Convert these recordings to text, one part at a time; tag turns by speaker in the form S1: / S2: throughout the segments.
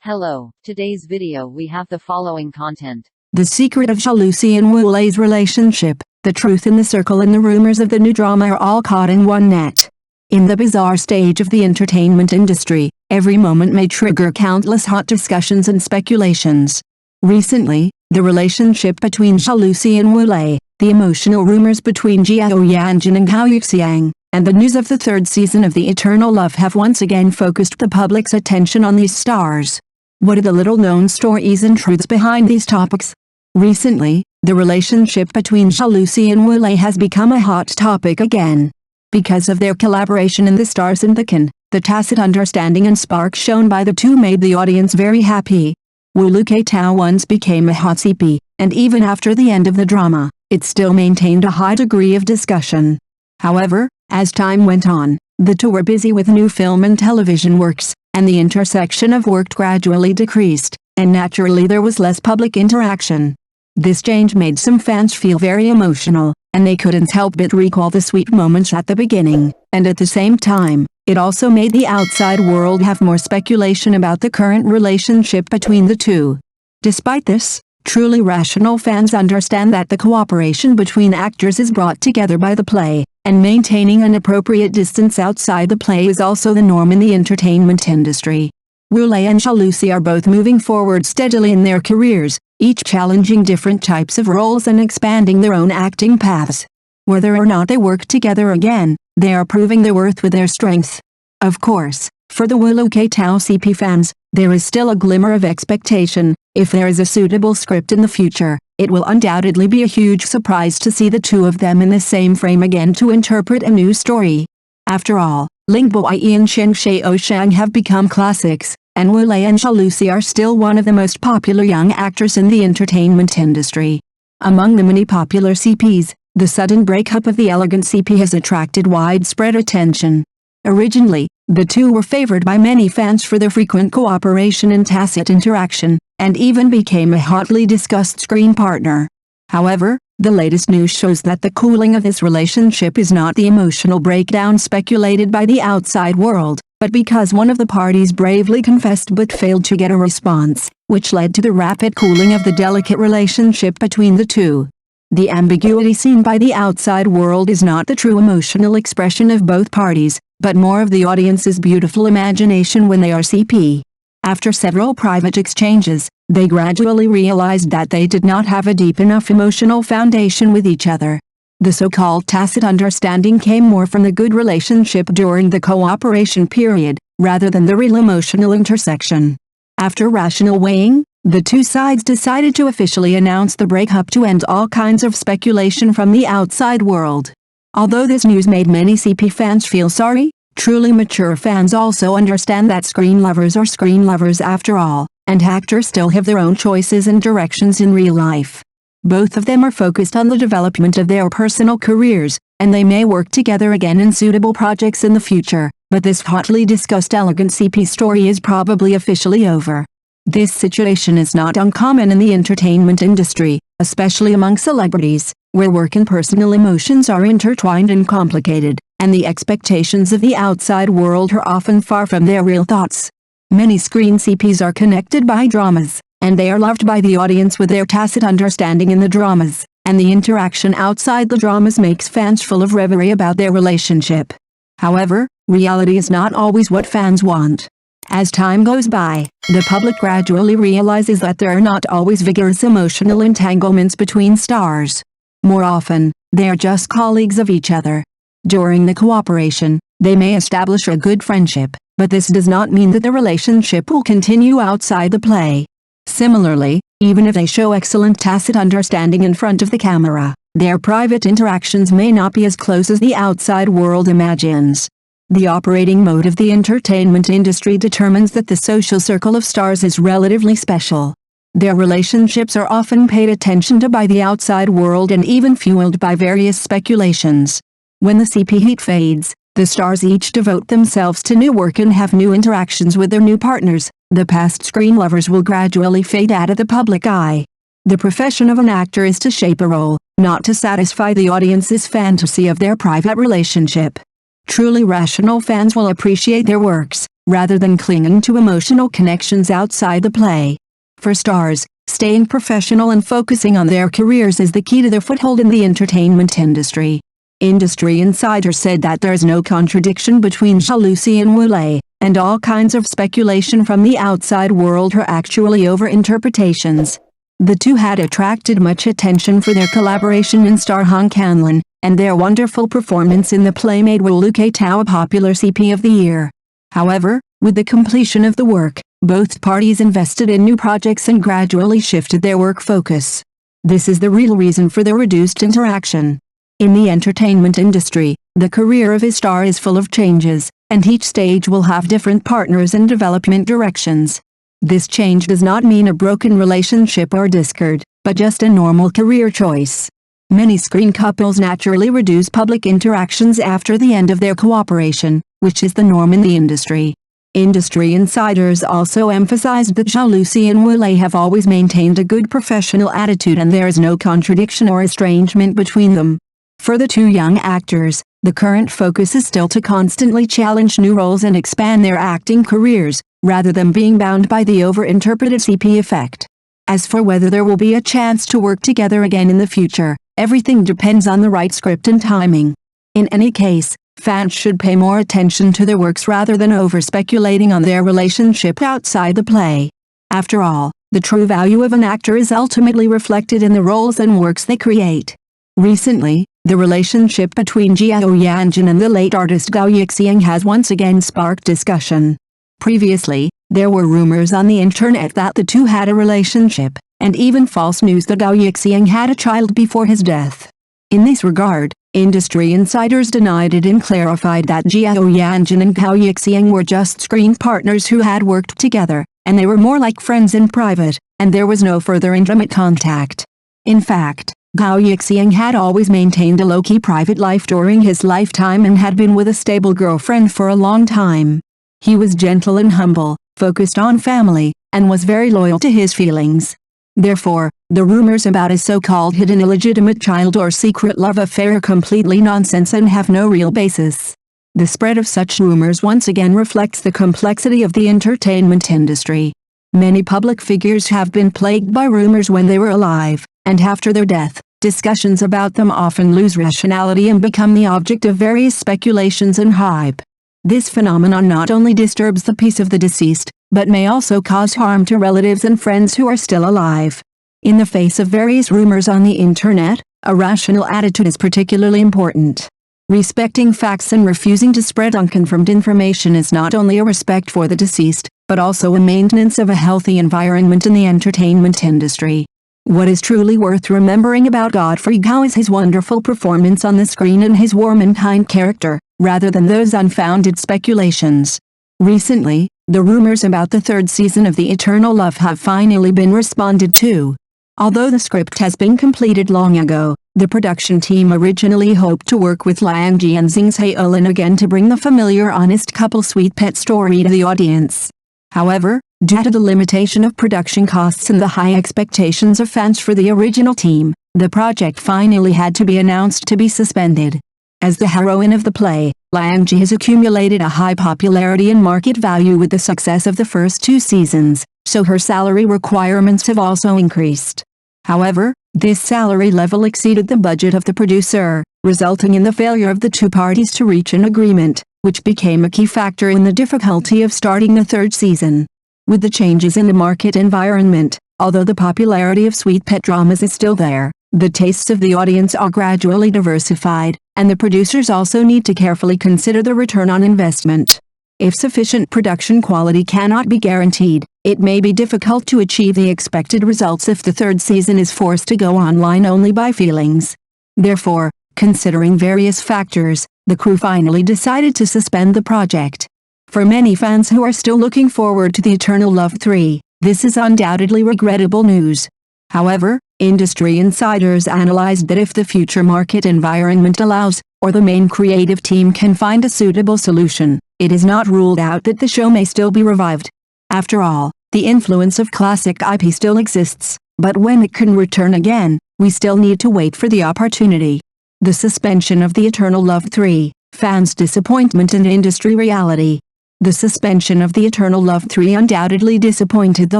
S1: Hello, today's video we have the following content.
S2: The secret of Lusi and Wule's relationship, the truth in the circle and the rumors of the new drama are all caught in one net. In the bizarre stage of the entertainment industry, every moment may trigger countless hot discussions and speculations. Recently, the relationship between Lusi and Wule, the emotional rumors between Zhao, Yanin and Yikang, and the news of the third season of The Eternal Love have once again focused the public's attention on these stars. What are the little-known stories and truths behind these topics? Recently, the relationship between Lusi and Wule has become a hot topic again. Because of their collaboration in The Stars and the Can, the tacit understanding and spark shown by the two made the audience very happy. Wule Tao once became a hot CP, and even after the end of the drama, it still maintained a high degree of discussion. However, as time went on, the two were busy with new film and television works, and the intersection of work gradually decreased, and naturally there was less public interaction. This change made some fans feel very emotional, and they couldn't help but recall the sweet moments at the beginning, and at the same time, it also made the outside world have more speculation about the current relationship between the two. Despite this, truly rational fans understand that the cooperation between actors is brought together by the play, and maintaining an appropriate distance outside the play is also the norm in the entertainment industry. Wule and Lusi are both moving forward steadily in their careers, each challenging different types of roles and expanding their own acting paths. Whether or not they work together again, they are proving their worth with their strength. Of course, for the Wule Tao CP fans, there is still a glimmer of expectation. If there is a suitable script in the future, it will undoubtedly be a huge surprise to see the two of them in the same frame again to interpret a new story. After all, Ling Bai and Shaolu Shang have become classics, and Wule and Lusi are still one of the most popular young actors in the entertainment industry. Among the many popular CPs, the sudden breakup of the elegant CP has attracted widespread attention. Originally, the two were favored by many fans for their frequent cooperation and tacit interaction, and even became a hotly discussed screen partner. However, the latest news shows that the cooling of this relationship is not the emotional breakdown speculated by the outside world, but because one of the parties bravely confessed but failed to get a response, which led to the rapid cooling of the delicate relationship between the two. The ambiguity seen by the outside world is not the true emotional expression of both parties, but more of the audience's beautiful imagination when they are CP. After several private exchanges, they gradually realized that they did not have a deep enough emotional foundation with each other. The so-called tacit understanding came more from the good relationship during the cooperation period, rather than the real emotional intersection. After rational weighing, the two sides decided to officially announce the breakup to end all kinds of speculation from the outside world. Although this news made many CP fans feel sorry, truly mature fans also understand that screen lovers are screen lovers after all, and actors still have their own choices and directions in real life. Both of them are focused on the development of their personal careers, and they may work together again in suitable projects in the future, but this hotly discussed elegant CP story is probably officially over. This situation is not uncommon in the entertainment industry, especially among celebrities, where work and personal emotions are intertwined and complicated, and the expectations of the outside world are often far from their real thoughts. Many screen CPs are connected by dramas, and they are loved by the audience with their tacit understanding in the dramas, and the interaction outside the dramas makes fans full of reverie about their relationship. However, reality is not always what fans want. As time goes by, the public gradually realizes that there are not always vigorous emotional entanglements between stars. More often, they are just colleagues of each other. During the cooperation, they may establish a good friendship, but this does not mean that the relationship will continue outside the play. Similarly, even if they show excellent tacit understanding in front of the camera, their private interactions may not be as close as the outside world imagines. The operating mode of the entertainment industry determines that the social circle of stars is relatively special. Their relationships are often paid attention to by the outside world and even fueled by various speculations. When the CP heat fades, the stars each devote themselves to new work and have new interactions with their new partners. The past screen lovers will gradually fade out of the public eye. The profession of an actor is to shape a role, not to satisfy the audience's fantasy of their private relationship. Truly rational fans will appreciate their works, rather than clinging to emotional connections outside the play. For stars, staying professional and focusing on their careers is the key to their foothold in the entertainment industry. Industry insiders said that there's no contradiction between Lusi and Wule, and all kinds of speculation from the outside world are actually overinterpretations. The two had attracted much attention for their collaboration in Star Hong Kanlan, and their wonderful performance in the play made Wule Tao a popular CP of the year. However, with the completion of the work, both parties invested in new projects and gradually shifted their work focus. This is the real reason for the reduced interaction. In the entertainment industry, the career of a star is full of changes, and each stage will have different partners and development directions. This change does not mean a broken relationship or discord, but just a normal career choice. Many screen couples naturally reduce public interactions after the end of their cooperation, which is the norm in the industry. Industry insiders also emphasized that Lusi and Wule have always maintained a good professional attitude and there is no contradiction or estrangement between them. For the two young actors, the current focus is still to constantly challenge new roles and expand their acting careers, rather than being bound by the over-interpreted CP effect. As for whether there will be a chance to work together again in the future, everything depends on the right script and timing. In any case, fans should pay more attention to their works rather than over-speculating on their relationship outside the play. After all, the true value of an actor is ultimately reflected in the roles and works they create. Recently, the relationship between Zhao Yanjin and the late artist Gao Yixiang has once again sparked discussion. Previously, there were rumors on the internet that the two had a relationship, and even false news that Gao Yixiang had a child before his death. In this regard, industry insiders denied it and clarified that Zhao Yanjin and Gao Yixiang were just screen partners who had worked together, and they were more like friends in private, and there was no further intimate contact. In fact, Gao Yixiang had always maintained a low-key private life during his lifetime and had been with a stable girlfriend for a long time. He was gentle and humble, focused on family, and was very loyal to his feelings. Therefore, the rumors about his so-called hidden illegitimate child or secret love affair are completely nonsense and have no real basis. The spread of such rumors once again reflects the complexity of the entertainment industry. Many public figures have been plagued by rumors when they were alive, and after their death, discussions about them often lose rationality and become the object of various speculations and hype. This phenomenon not only disturbs the peace of the deceased, but may also cause harm to relatives and friends who are still alive. In the face of various rumors on the internet, a rational attitude is particularly important. Respecting facts and refusing to spread unconfirmed information is not only a respect for the deceased, but also a maintenance of a healthy environment in the entertainment industry. What is truly worth remembering about Godfrey Gao is his wonderful performance on the screen and his warm and kind character, rather than those unfounded speculations. Recently, the rumors about the third season of The Eternal Love have finally been responded to. Although the script has been completed long ago, the production team originally hoped to work with Liang Ji and Xing Shaolin again to bring the familiar honest couple sweet pet story to the audience. However, due to the limitation of production costs and the high expectations of fans for the original team, the project finally had to be announced to be suspended. As the heroine of the play, Liang Ji has accumulated a high popularity and market value with the success of the first two seasons, so her salary requirements have also increased. However, this salary level exceeded the budget of the producer, resulting in the failure of the two parties to reach an agreement, which became a key factor in the difficulty of starting the third season. With the changes in the market environment, although the popularity of sweet pet dramas is still there, the tastes of the audience are gradually diversified, and the producers also need to carefully consider the return on investment. If sufficient production quality cannot be guaranteed, it may be difficult to achieve the expected results if the third season is forced to go online only by feelings. Therefore, considering various factors, the crew finally decided to suspend the project. For many fans who are still looking forward to The Eternal Love 3, this is undoubtedly regrettable news. However, industry insiders analyzed that if the future market environment allows, or the main creative team can find a suitable solution, it is not ruled out that the show may still be revived. After all, the influence of classic IP still exists, but when it can return again, we still need to wait for the opportunity. The suspension of The Eternal Love 3, fans' disappointment and industry reality. The suspension of the Eternal Love 3 undoubtedly disappointed the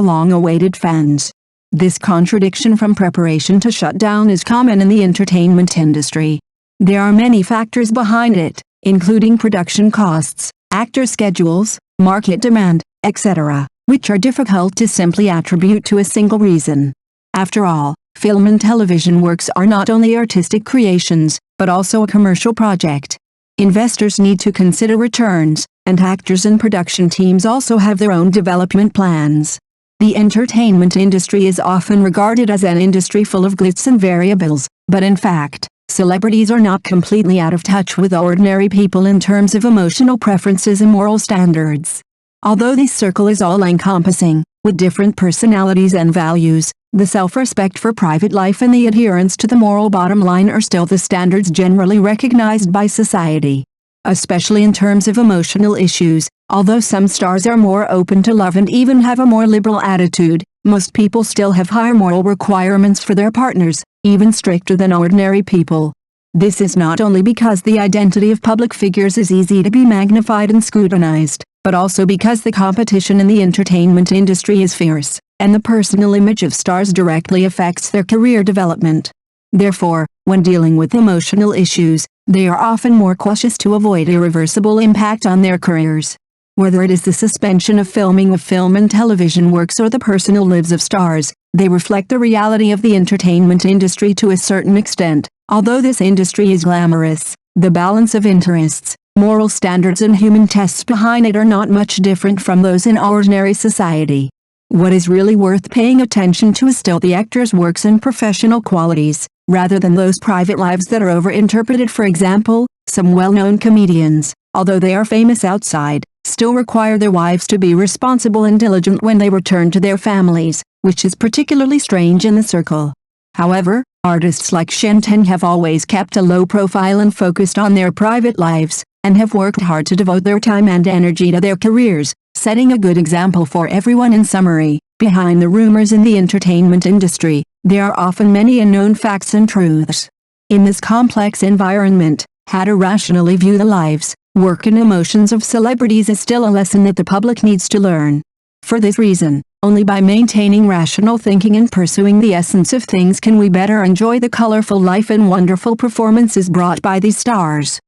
S2: long-awaited fans. This contradiction from preparation to shutdown is common in the entertainment industry. There are many factors behind it, including production costs, actor schedules, market demand, etc., which are difficult to simply attribute to a single reason. After all, film and television works are not only artistic creations, but also a commercial project. Investors need to consider returns, and actors and production teams also have their own development plans. The entertainment industry is often regarded as an industry full of glitz and variables, but in fact, celebrities are not completely out of touch with ordinary people in terms of emotional preferences and moral standards. Although this circle is all-encompassing, with different personalities and values, the self-respect for private life and the adherence to the moral bottom line are still the standards generally recognized by society. Especially in terms of emotional issues, although some stars are more open to love and even have a more liberal attitude, most people still have higher moral requirements for their partners, even stricter than ordinary people. This is not only because the identity of public figures is easy to be magnified and scrutinized, but also because the competition in the entertainment industry is fierce, and the personal image of stars directly affects their career development. Therefore, when dealing with emotional issues, they are often more cautious to avoid irreversible impact on their careers. Whether it is the suspension of filming of film and television works or the personal lives of stars, they reflect the reality of the entertainment industry to a certain extent. Although this industry is glamorous, the balance of interests, moral standards and human tests behind it are not much different from those in ordinary society. What is really worth paying attention to is still the actor's works and professional qualities, rather than those private lives that are over-interpreted. For example, some well-known comedians, although they are famous outside, still require their wives to be responsible and diligent when they return to their families, which is particularly strange in the circle. However, artists like Shen Ten have always kept a low profile and focused on their private lives, and have worked hard to devote their time and energy to their careers, setting a good example for everyone. In summary, behind the rumors in the entertainment industry, there are often many unknown facts and truths. In this complex environment, how to rationally view the lives, work and emotions of celebrities is still a lesson that the public needs to learn. For this reason, only by maintaining rational thinking and pursuing the essence of things can we better enjoy the colorful life and wonderful performances brought by these stars.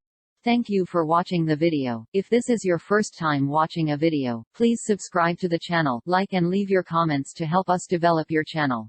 S1: Thank you for watching the video. If this is your first time watching a video, please subscribe to the channel, like and leave your comments to help us develop your channel.